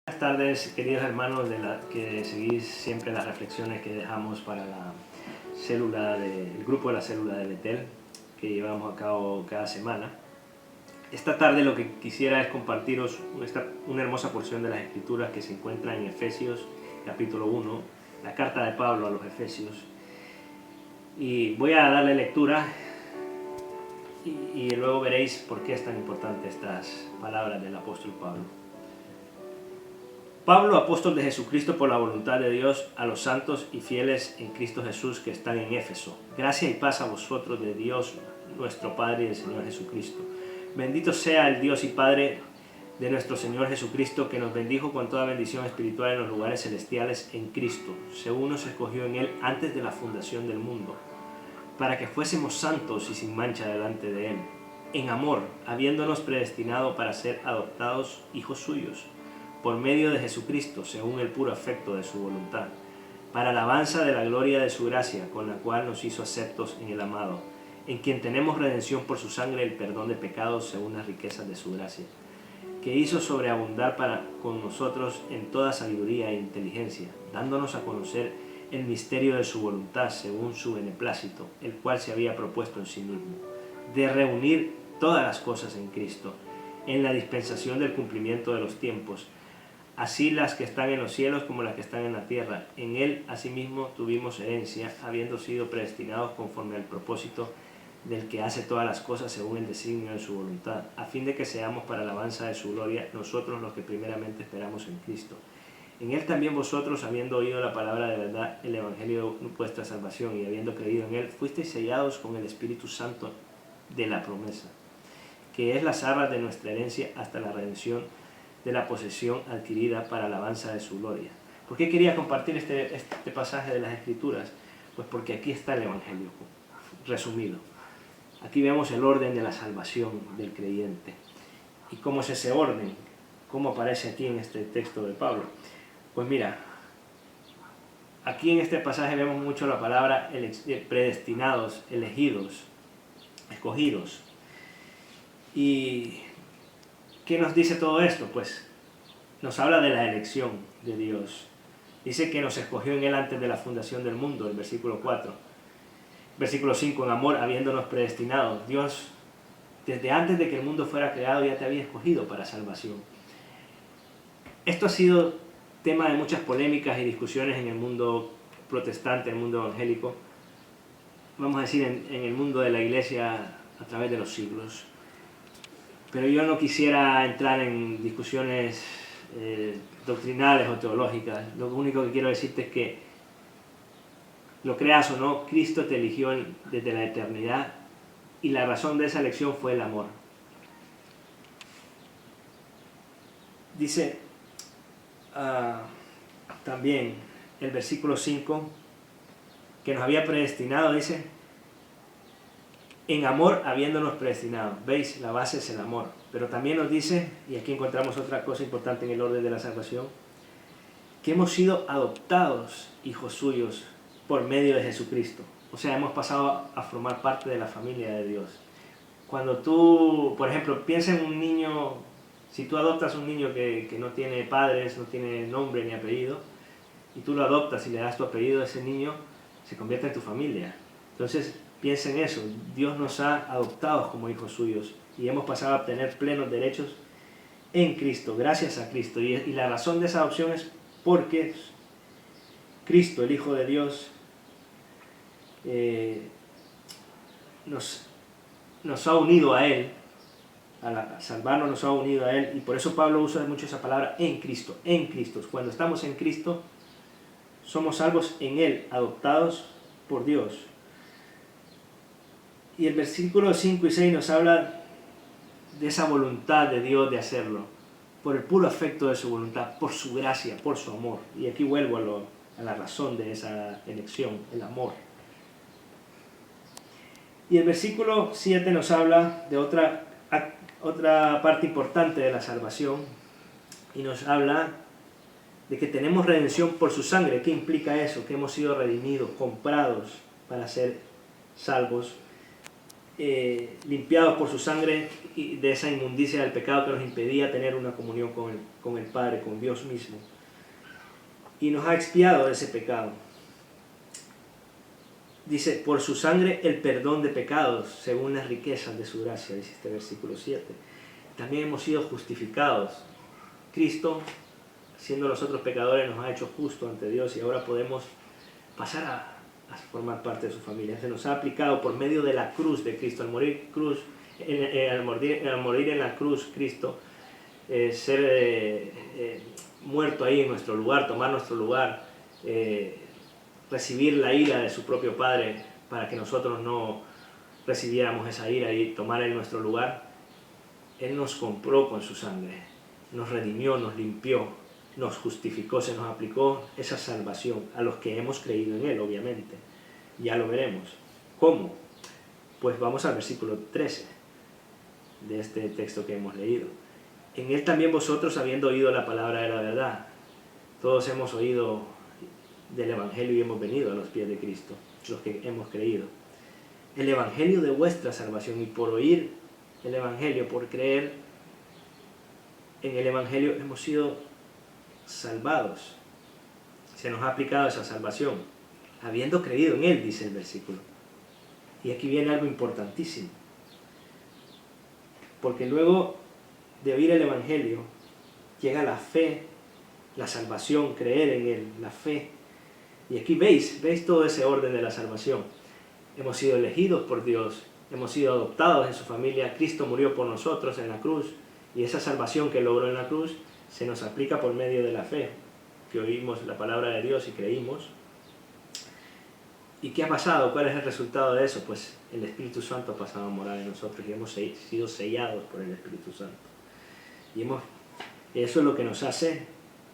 Buenas tardes, queridos hermanos que seguís siempre las reflexiones que dejamos para el grupo de la célula de Betel que llevamos a cabo cada semana. Esta tarde lo que quisiera es compartiros una hermosa porción de las Escrituras que se encuentra en Efesios capítulo 1, la carta de Pablo a los Efesios. Y voy a darle lectura y luego veréis por qué es tan importante estas palabras del apóstol Pablo. Pablo, apóstol de Jesucristo por la voluntad de Dios, a los santos y fieles en Cristo Jesús que están en Éfeso. Gracia y paz a vosotros de Dios nuestro Padre y del Señor Jesucristo. Bendito sea el Dios y Padre de nuestro Señor Jesucristo, que nos bendijo con toda bendición espiritual en los lugares celestiales en Cristo, según nos escogió en Él antes de la fundación del mundo, para que fuésemos santos y sin mancha delante de Él, en amor, habiéndonos predestinado para ser adoptados hijos suyos, por medio de Jesucristo, según el puro afecto de su voluntad, para alabanza de la gloria de su gracia, con la cual nos hizo aceptos en el amado, en quien tenemos redención por su sangre, el perdón de pecados según las riquezas de su gracia, que hizo sobreabundar con nosotros en toda sabiduría e inteligencia, dándonos a conocer el misterio de su voluntad, según su beneplácito, el cual se había propuesto en sí mismo, de reunir todas las cosas en Cristo, en la dispensación del cumplimiento de los tiempos, así las que están en los cielos como las que están en la tierra. En Él, asimismo, tuvimos herencia, habiendo sido predestinados conforme al propósito del que hace todas las cosas según el designio de su voluntad, a fin de que seamos para alabanza de su gloria, nosotros los que primeramente esperamos en Cristo. En Él también vosotros, habiendo oído la palabra de verdad, el evangelio de vuestra salvación, y habiendo creído en Él, fuisteis sellados con el Espíritu Santo de la promesa, que es las arras de nuestra herencia hasta la redención de la posesión adquirida para alabanza de su gloria. ¿Por qué quería compartir este pasaje de las Escrituras? Pues porque aquí está el Evangelio resumido. Aquí vemos el orden de la salvación del creyente. ¿Y cómo es ese orden? ¿Cómo aparece aquí en este texto de Pablo? Pues mira, aquí en este pasaje vemos mucho la palabra predestinados, elegidos, escogidos. ¿Y qué nos dice todo esto? Pues nos habla de la elección de Dios. Dice que nos escogió en Él antes de la fundación del mundo, el versículo 4. Versículo 5, en amor, habiéndonos predestinado. Dios, desde antes de que el mundo fuera creado, ya te había escogido para salvación. Esto ha sido tema de muchas polémicas y discusiones en el mundo protestante, en el mundo evangélico, vamos a decir en el mundo de la iglesia a través de los siglos. Pero yo no quisiera entrar en discusiones doctrinales o teológicas. Lo único que quiero decirte es que, lo creas o no, Cristo te eligió desde la eternidad, y la razón de esa elección fue el amor. Dice también el versículo 5, que nos había predestinado, dice, en amor habiéndonos predestinado. ¿Veis? La base es el amor. Pero también nos dice, y aquí encontramos otra cosa importante en el orden de la salvación, que hemos sido adoptados hijos suyos por medio de Jesucristo. O sea, hemos pasado a formar parte de la familia de Dios. Cuando tú, por ejemplo, piensa en un niño, si tú adoptas un niño que no tiene padres, no tiene nombre ni apellido, y tú lo adoptas y le das tu apellido a ese niño, se convierte en tu familia. Entonces, piensa en eso. Dios nos ha adoptado como hijos suyos y hemos pasado a obtener plenos derechos en Cristo, gracias a Cristo. Y la razón de esa adopción es porque Cristo, el Hijo de Dios, nos ha unido a Él. Al salvarnos nos ha unido a Él, y por eso Pablo usa mucho esa palabra en Cristo, en Cristo. Cuando estamos en Cristo, somos salvos en Él, adoptados por Dios. Y el versículo 5 y 6 nos habla de esa voluntad de Dios de hacerlo, por el puro afecto de su voluntad, por su gracia, por su amor. Y aquí vuelvo a la razón de esa elección, el amor. Y el versículo 7 nos habla de otra parte importante de la salvación, y nos habla de que tenemos redención por su sangre. ¿Qué implica eso? Que hemos sido redimidos, comprados para ser salvos limpiados por su sangre y de esa inmundicia del pecado que nos impedía tener una comunión con el Padre, con Dios mismo. Y nos ha expiado de ese pecado. Dice, por su sangre el perdón de pecados, según las riquezas de su gracia, dice este versículo 7. También hemos sido justificados. Cristo, siendo nosotros pecadores, nos ha hecho justos ante Dios y ahora podemos pasar a formar parte de su familia. Se nos ha aplicado por medio de la cruz de Cristo. Al morir en la cruz, Cristo, ser muerto ahí en nuestro lugar, tomar nuestro lugar, recibir la ira de su propio Padre para que nosotros no recibiéramos esa ira y tomar en nuestro lugar. Él nos compró con su sangre, nos redimió, nos limpió, nos justificó, se nos aplicó esa salvación a los que hemos creído en Él, obviamente. Ya lo veremos. ¿Cómo? Pues vamos al versículo 13 de este texto que hemos leído. En Él también vosotros, habiendo oído la palabra de la verdad. Todos hemos oído del Evangelio y hemos venido a los pies de Cristo, los que hemos creído. El Evangelio de vuestra salvación, y por oír el Evangelio, por creer en el Evangelio, hemos sido salvados. Se nos ha aplicado esa salvación, habiendo creído en Él, dice el versículo. Y aquí viene algo importantísimo. Porque luego de oír el Evangelio, llega la fe, la salvación, creer en Él, la fe. Y aquí veis todo ese orden de la salvación. Hemos sido elegidos por Dios, hemos sido adoptados en su familia, Cristo murió por nosotros en la cruz, y esa salvación que logró en la cruz se nos aplica por medio de la fe, que oímos la palabra de Dios y creímos. ¿Y qué ha pasado? ¿Cuál es el resultado de eso? Pues el Espíritu Santo ha pasado a morar en nosotros y hemos sido sellados por el Espíritu Santo. Y eso es lo que nos hace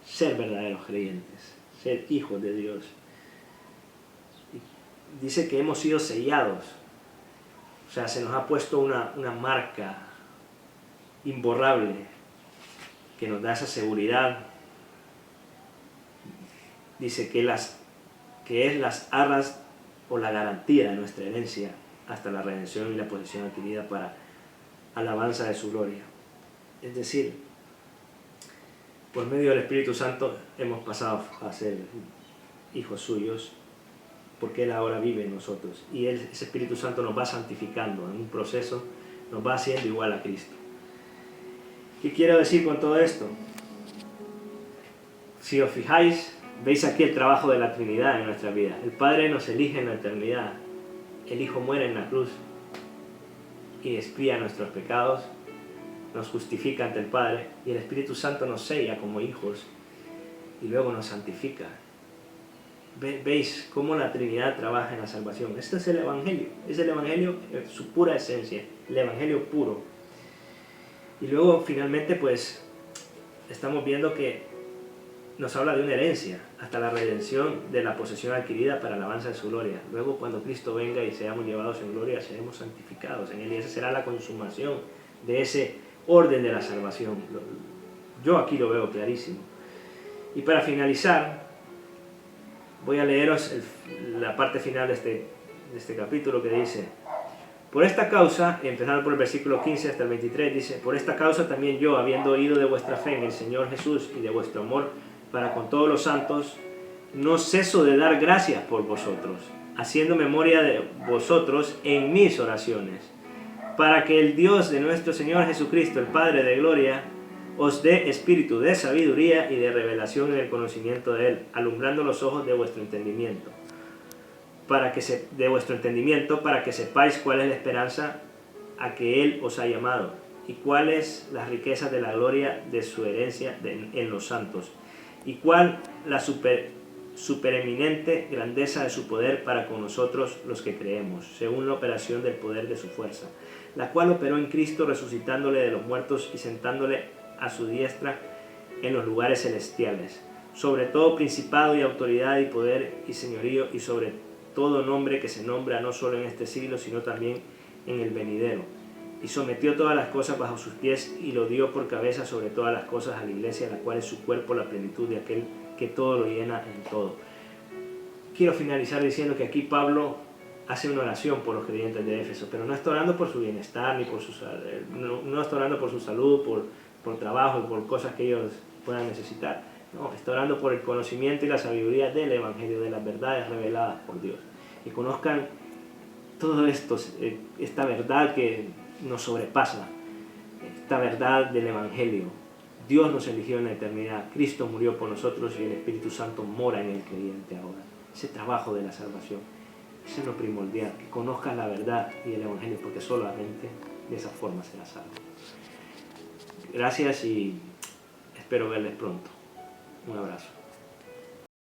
ser verdaderos creyentes, ser hijos de Dios. Y dice que hemos sido sellados, o sea, se nos ha puesto una marca imborrable que nos da esa seguridad. Dice que es las arras o la garantía de nuestra herencia hasta la redención y la posesión adquirida para alabanza de su gloria. Es decir, por medio del Espíritu Santo hemos pasado a ser hijos suyos, porque Él ahora vive en nosotros. Y ese Espíritu Santo nos va santificando en un proceso, nos va haciendo igual a Cristo. ¿Qué quiero decir con todo esto? Si os fijáis, veis aquí el trabajo de la Trinidad en nuestra vida. El Padre nos elige en la eternidad, el Hijo muere en la cruz y expía nuestros pecados, nos justifica ante el Padre, y el Espíritu Santo nos sella como hijos y luego nos santifica. ¿Veis cómo la Trinidad trabaja en la salvación? Este es el Evangelio en su pura esencia, el Evangelio puro. Y luego finalmente pues estamos viendo que nos habla de una herencia hasta la redención de la posesión adquirida para alabanza de su gloria. Luego cuando Cristo venga y seamos llevados en gloria, seremos santificados en Él, y esa será la consumación de ese orden de la salvación. Yo aquí lo veo clarísimo. Y para finalizar, voy a leeros la parte final de este capítulo, que dice: por esta causa, empezando por el versículo 15 hasta el 23, dice: por esta causa también yo, habiendo oído de vuestra fe en el Señor Jesús y de vuestro amor para con todos los santos, no ceso de dar gracias por vosotros, haciendo memoria de vosotros en mis oraciones, para que el Dios de nuestro Señor Jesucristo, el Padre de gloria, os dé espíritu de sabiduría y de revelación en el conocimiento de Él, alumbrando los ojos de vuestro entendimiento, para que sepáis cuál es la esperanza a que Él os ha llamado, y cuáles las riquezas de la gloria de su herencia en los santos, y cuál la supereminente grandeza de su poder para con nosotros los que creemos, según la operación del poder de su fuerza, la cual operó en Cristo, resucitándole de los muertos y sentándole a su diestra en los lugares celestiales, sobre todo principado y autoridad y poder y señorío, y sobre todo nombre que se nombra no solo en este siglo, sino también en el venidero. Y sometió todas las cosas bajo sus pies y lo dio por cabeza sobre todas las cosas a la iglesia, la cual es su cuerpo, la plenitud de aquel que todo lo llena en todo. Quiero finalizar diciendo que aquí Pablo hace una oración por los creyentes de Éfeso, pero no está orando por su bienestar, ni por no está orando por su salud, por trabajo y por cosas que ellos puedan necesitar. No, está orando por el conocimiento y la sabiduría del Evangelio, de las verdades reveladas por Dios. Que conozcan todo esto, esta verdad que nos sobrepasa, esta verdad del Evangelio. Dios nos eligió en la eternidad, Cristo murió por nosotros y el Espíritu Santo mora en el creyente ahora. Ese trabajo de la salvación, eso es lo primordial, que conozcas la verdad y el Evangelio, porque solamente de esa forma será salvo. Gracias y espero verles pronto. Un abrazo.